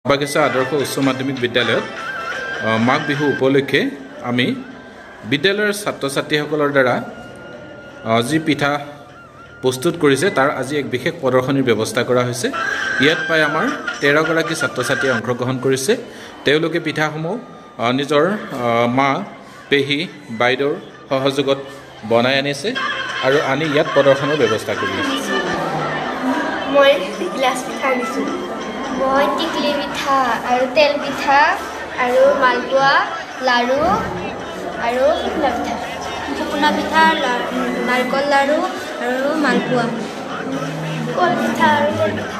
বাগিচা আদৰ্শ উচ্চ মাধ্যমিক বিদ্যালয়ত মাঘ বিহু উপলক্ষে আমি বিদ্যালয়ৰ ছাত্ৰ-ছাত্ৰীসকলৰ দ্বাৰা যি পিঠা প্ৰস্তুত কৰিছে তাৰ আজি এক বিশেষ প্ৰদৰ্শনীৰ ব্যৱস্থা কৰা হৈছে। ইয়াত প্ৰায় আমাৰ 13 গৰাকী ছাত্ৰ-ছাত্ৰীয়ে অংশগ্ৰহণ কৰিছে। তেওঁলোকে পিঠাসমূহ নিজৰ মা, পেহী, বাইদেউৰ সহযোগত বনাই আনিছে আৰু আনি ইয়াত প্ৰদৰ্শনৰ ব্যৱস্থা কৰি আছে। মই গ্লাছ পিঠা আনিছোঁ। মই টিকলি পিঠা আৰু তেল পিঠা আৰু মালপোৱা লাড়ু আৰু শুকুনা পিঠা নাৰিকল লাড়ু আৰু মালপোৱা কল পিঠা আৰু তেল পিঠা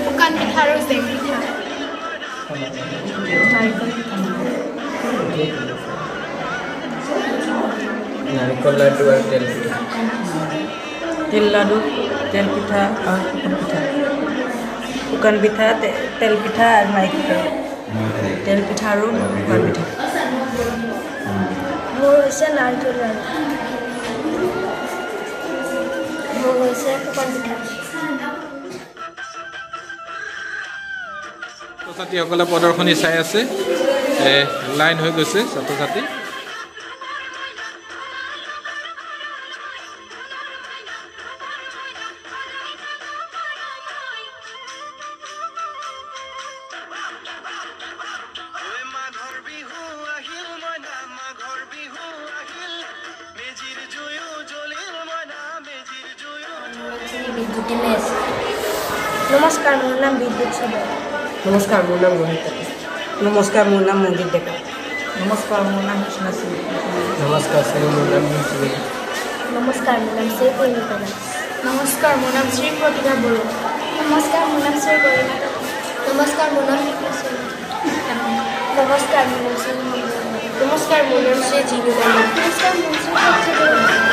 শুকান পিঠা আৰু জেং পিঠা নাৰিকল লাডু আৰু তেল পিঠা তিল লাডু তেল পিঠা আৰু শুকান পিঠা তেল পিঠা আৰু নাৰিকল তেল পিঠা আৰু শুকান পিঠা মোৰ হৈছে নাৰিকল লাড়ু মোৰ হৈছে শুকান পিঠা ছাত্ৰ-ছাত্ৰীসকলে প্ৰদৰ্শনী চাই আছে লাইন হৈ গৈছে ছাত্ৰ-ছাত্ৰী নমস্কাৰ মোৰ নাম বিদ্যুৎ চবে নমস্কাৰ মোৰ নাম গণিত নমস্কাৰ মোৰ নাম মন্দিৰ ডেকা নমস্কাৰ মোৰ নাম কৃষ্ণ সিং নমস্কাৰ শ্ৰী মোৰ নাম নমস্কাৰ মোৰ নাম শ্ৰী পৰিণীতা দাস নমস্কাৰ মোৰ নাম শ্ৰী প্ৰতিভা বড়ো নমস্কাৰ মোৰ নাম শ্ৰী গৰিমা নমস্কাৰ মোৰ নাম নমস্কাৰ মোৰ নাম শ্ৰী নমস্কাৰ মোৰ নাম শ্ৰী জিনু নমস্কাৰ মোৰ শ্ৰী